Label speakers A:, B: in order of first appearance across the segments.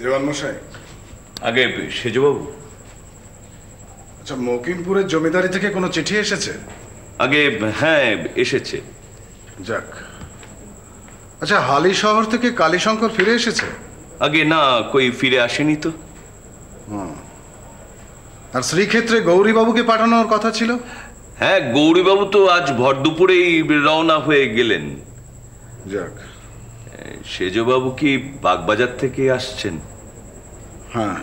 A: দেওয়ান মশাই,
B: আগে সেজবাবু।
A: আচ্ছা, মকিমপুরের জমিদারি থেকে কোনো চিঠি এসেছে?
B: আগে হ্যাঁ এসেছে।
A: যাক। আচ্ছা, হালি শহর থেকে কালীশঙ্কর ফিরে এসেছে?
B: আগে না, কই ফিরে আসেনি তো।
A: আর শ্রীক্ষেত্রে গৌরীবাবুকে পাঠানোর কথা ছিল?
B: হ্যাঁ, গৌরীবাবু তো আজ ভর দুপুরেই রওনা হয়ে গেলেন।
A: যাক।
B: সেজবাবু কি বাগবাজার থেকে আসছেন?
A: হ্যাঁ।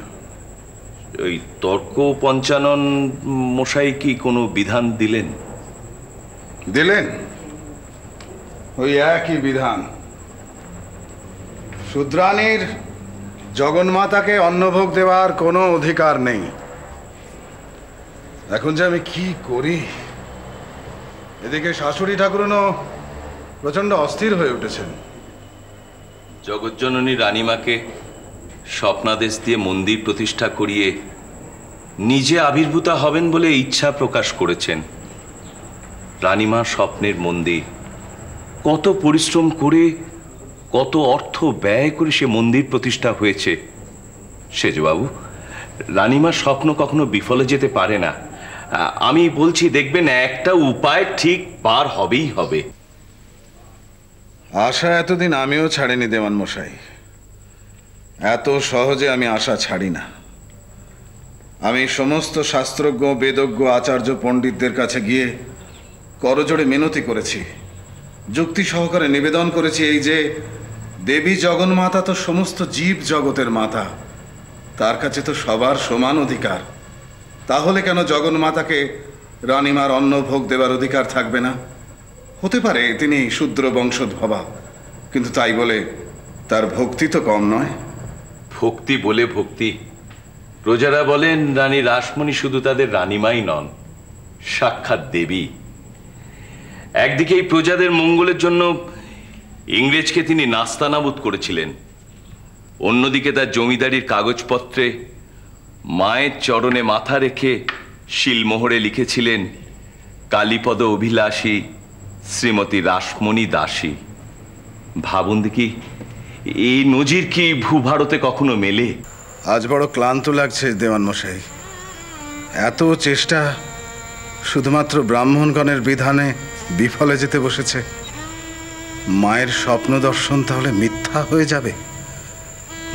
B: ওই তর্ক পঞ্চানন মশাই কি কোনো বিধান দিলেন?
A: দিলেন ওই একই বিধান। শূদ্রাণীর জগন্মাতাকে অন্নভোগ দেওয়ার কোনো অধিকার নেই। এখন যে আমি কি করি! এদিকে শাশুড়ি ঠাকুরনও প্রচন্ড অস্থির হয়ে উঠেছেন।
B: জগজ্জননী রানীমাকে স্বপ্নাদেশ দিয়ে মন্দির প্রতিষ্ঠা করিয়ে নিজে আবির্ভূতা হবেন বলে ইচ্ছা প্রকাশ করেছেন। রানীমা স্বপ্নের মন্দির, কত পরিশ্রম করে, কত অর্থ ব্যয় করে সে মন্দির প্রতিষ্ঠা হয়েছে। সেজবাবু, রানীমার স্বপ্ন কখনো বিফলে যেতে পারে না। আমি বলছি, দেখবেন একটা উপায় ঠিক পার হবেই হবে।
A: আশা এতদিন আমিও ছাড়িনি দেওয়ান মশাই। এত সহজে আমি আশা ছাড়ি না। আমি সমস্ত শাস্ত্রজ্ঞ, বেদজ্ঞ, আচার্য, পণ্ডিতদের কাছে গিয়ে করজোড়ে মিনতি করেছি, যুক্তি সহকারে নিবেদন করেছি এই যে দেবী জগন্মাতা তো সমস্ত জীব জগতের মাতা, তার কাছে তো সবার সমান অধিকার। তাহলে কেন জগন্মাতাকে রানীমার অন্নভোগ দেওয়ার অধিকার থাকবে না? হতে পারে তিনি শূদ্র বংশোদ্ভবা, কিন্তু তাই বলে তার ভক্তি তো কম নয়।
B: ভক্তি বলে ভক্তি। প্রজারা বলেন রানী রাসমণি শুধু তাদের রানীমাই নন, সাক্ষাৎ দেবী। একদিকে এই প্রজাদের মঙ্গলের জন্য ইংরেজকে তিনি নাস্তানাবুদ করেছিলেন, অন্যদিকে তার জমিদারির কাগজপত্রে মায়ের চরণে মাথা রেখে শিলমোহরে লিখেছিলেন কালীপদ অভিলাষী শ্রীমতী রাসমণি দাসী। ভাবুন দেখি, এই নজির কি ভূভারতে কখনো মেলে?
A: আজ বড় ক্লান্ত লাগছে দেওয়ান মশাই। এত চেষ্টা শুধুমাত্র ব্রাহ্মণগণের বিধানে বিফলে যেতে বসেছে। মায়ের স্বপ্ন দর্শন তাহলে মিথ্যা হয়ে যাবে,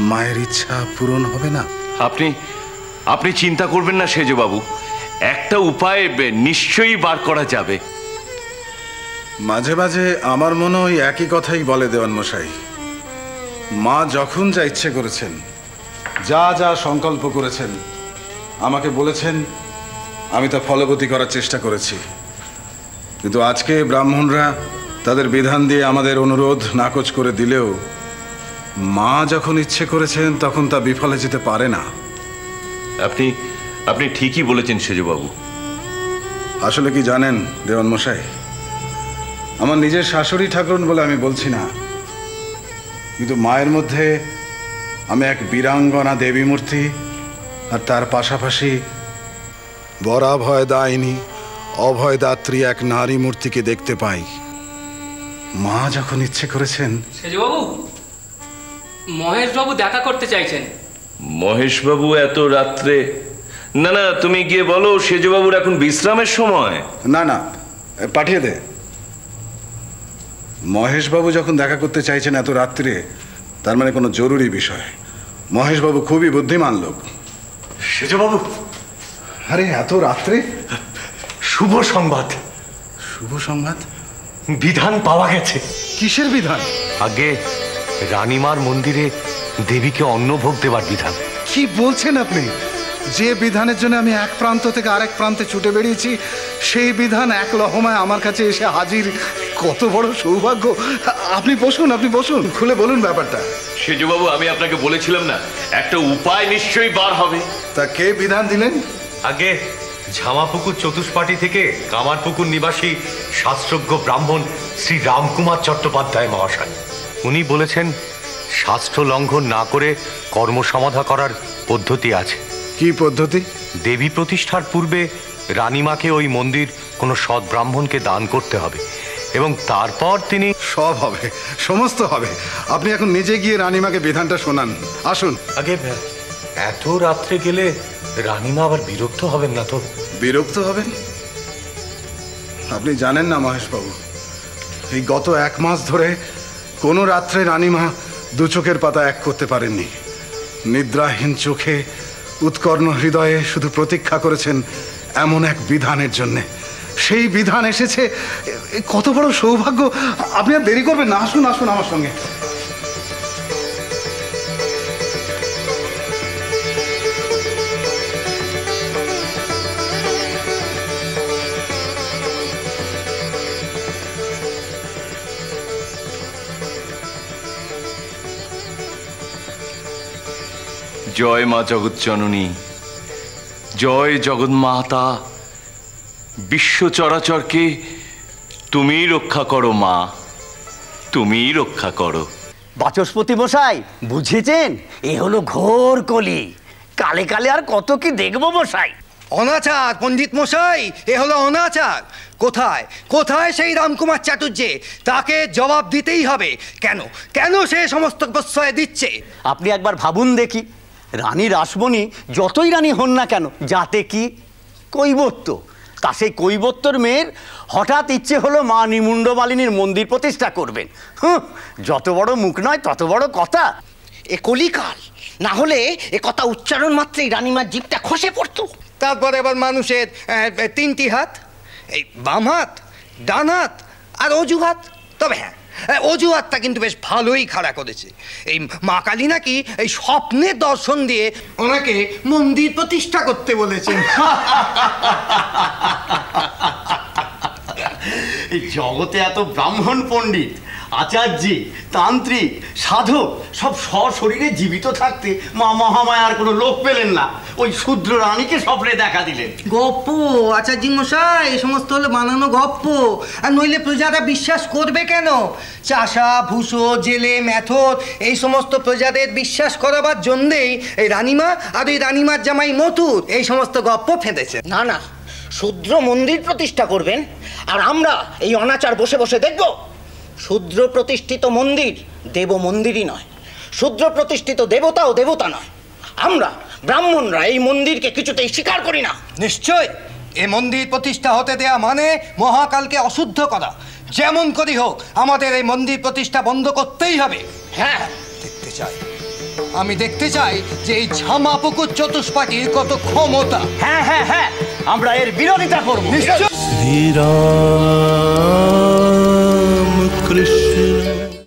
A: মায়ের ইচ্ছা পূরণ হবে না।
B: আপনি চিন্তা করবেন না সেজবাবু, একটা উপায় নিশ্চয়ই বার করা যাবে।
A: মাঝে মাঝে আমার মনে ওই একই কথাই বলে দেওয়ান মশাই। মা যখন যা ইচ্ছে করেছেন, যা যা সংকল্প করেছেন, আমাকে বলেছেন, আমি তা ফলবতী করার চেষ্টা করেছি। কিন্তু আজকে ব্রাহ্মণরা তাদের বিধান দিয়ে আমাদের অনুরোধ নাকচ করে দিলেও মা যখন ইচ্ছে করেছেন তখন তা বিফলে যেতে পারে না।
B: আপনি ঠিকই বলেছেন সেজবাবু।
A: আসলে কি জানেন দেওয়ান মশাই, আমার নিজের শাশুড়ি ঠাকুরন বলে আমি বলছি না, কিন্তু মায়ের মধ্যে আমি এক বীরাঙ্গনা দেবী মূর্তি আর তার পাশাপাশি বরাভয় দায়িনী, অভয়দাত্রী এক নারী মূর্তিকে দেখতে পাই। মা যখন ইচ্ছে করেছেন।
C: সেজবাবু, মহেশবাবু দেখা করতে চাইছেন।
B: মহেশবাবু এত রাত্রে? না না, তুমি গিয়ে বলো সেজবাবুর এখন বিশ্রামের সময়।
A: না না, পাঠিয়ে দে। মহেশবাবু যখন দেখা করতে চাইছেন এত রাত্রে, তার মানে কোনো জরুরি বিষয়। মহেশবাবু খুবই বুদ্ধিমান লোক।
D: সেজবাবু,
A: আরে এত রাত্রে?
D: শুভ সংবাদ।
A: শুভ সংবাদ?
D: বিধান পাওয়া গেছে।
A: কিসের বিধান?
D: আগে রানীমার মন্দিরে দেবীকে অন্নভোগ দেওয়ার বিধান।
A: কি বলছেন আপনি? যে বিধানের জন্য আমি এক প্রান্ত থেকে আরেক প্রান্তে ছুটে বেরিয়েছি, সেই বিধান এক লহমায় আমার কাছে এসে হাজির। কত বড় সৌভাগ্য! আপনি বসুন, আপনি বসুন, খুলে বলুন ব্যাপারটা।
B: সেজবাবু, আমি আপনাকে বলেছিলাম না, একটা উপায় নিশ্চয়ই বার হবে।
A: তা কে বিধান দিলেন?
D: আগে ঝামাপুকুর চতুষ্পাটি থেকে কামারপুকুর নিবাসী শাস্ত্রজ্ঞ ব্রাহ্মণ শ্রী রামকুমার চট্টোপাধ্যায় মহাশয়। উনি বলেছেন শাস্ত্র লঙ্ঘন না করে কর্মসমাধা করার পদ্ধতি আছে।
A: কি পদ্ধতি?
D: দেবী প্রতিষ্ঠার পূর্বে রানীমাকে ওই মন্দির কোনো সৎ ব্রাহ্মণকে দান করতে হবে। এবং তারপর তিনি
C: সব হবে, সমস্ত হবে। আপনি এখন নিজে গিয়ে রানীমাকে বিধানটা শোনান। আসুন।
D: আগে এত রাত্রে গেলে রানীমা আবার বিরক্ত হবেন না তো?
C: বিরক্ত হবেন? আপনি জানেন না মহেশবাবু, এই গত 1 মাস ধরে কোনো রাত্রে রানীমা দু চোখের পাতা এক করতে পারেননি। নিদ্রাহীন চোখে, উৎকর্ণ হৃদয়ে শুধু প্রতীক্ষা করেছেন এমন এক বিধানের জন্যে। সেই বিধান এসেছে, কত বড় সৌভাগ্য! আপনি আর দেরি করবেন না, আসুন আসুন আমার সঙ্গে।
B: জয় মা জগৎজননী, জয় জগন্মাতা। বিশ্ব চরাচরকে তুমি রক্ষা করো মা, তুমি রক্ষা করো।
E: বাচস্পতি মশাই, বুঝেছেন? এ হলো ঘোর কলি। কালে কালে আর কত কি দেখবো মশাই।
F: অনাচার পণ্ডিত মশাই, এ হলো অনাচার। কোথায় কোথায় সেই রামকুমার চাটুর্যে? তাকে জবাব দিতেই হবে। কেন কেন সে সমস্ত প্রশ্রয় দিচ্ছে?
E: আপনি একবার ভাবুন দেখি, রানী রাসমণি যতই রানী হন না কেন, যাতে কি কৈবর্ত, তা সেই কৈবর্তর মেয়ের হঠাৎ ইচ্ছে হলো মা নিমুণ্ডমালিনীর মন্দির প্রতিষ্ঠা করবেন। যত বড় মুখ নয় তত বড় কথা।
F: এ কলিকাল, না হলে এ কথা উচ্চারণ মাত্রই রানীমার জিভটা খসে পড়তো। তারপরে আবার মানুষের 3টি হাত, এই বাম হাত, ডান হাত আর অজুহাত। তবে হ্যাঁ, অজুহাতটা কিন্তু বেশ ভালোই খাড়া করেছে। এই মা কালী নাকি এই স্বপ্নের দর্শন দিয়ে ওনাকে মন্দির প্রতিষ্ঠা করতে বলেছেন।
E: এই জগতে এত ব্রাহ্মণ পণ্ডিত, আচার্যী, তান্ত্রিক, সাধক সব সশরীরে জীবিত থাকতে মা মহামায়ার কোনো লোক পেলেন না, ওই শূদ্র রানীকে স্বপ্নে দেখা দিলেন।
F: গপ্প আচার্য মশাই, এই সমস্ত হলো বানানো গপ্প। আর নইলে প্রজারা বিশ্বাস করবে কেন? চাষা, ভুষো, জেলে, মেথর এই সমস্ত প্রজাদের বিশ্বাস করাবার জন্যেই এই রানীমা আর এই রানীমার জামাই মথুর এই সমস্ত গপ্প ফেঁদেছে।
G: না না, শূদ্র মন্দির প্রতিষ্ঠা করবেন আর আমরা এই অনাচার বসে বসে দেখব? শূদ্র প্রতিষ্ঠিত মন্দির দেব মন্দিরই নয়, শূদ্র প্রতিষ্ঠিত দেবতাও দেবতা নয়। আমরা ব্রাহ্মণরা এই মন্দিরকে কিছুতেই স্বীকার করি না।
F: নিশ্চয় এ মন্দির প্রতিষ্ঠা হতে দেয়া মানে মহাকালকে অশুদ্ধ করা। যেমন করি হোক আমাদের এই মন্দির প্রতিষ্ঠা বন্ধ করতেই হবে।
G: হ্যাঁ,
F: দেখতে চাই, আমি দেখতে চাই যে এই ঝামাপুকুর চতুষ্পাটির কত ক্ষমতা।
E: হ্যাঁ হ্যাঁ হ্যাঁ, আমরা এর বিরোধিতা করব।
F: নিশ্চয়।
H: শ্রীরাম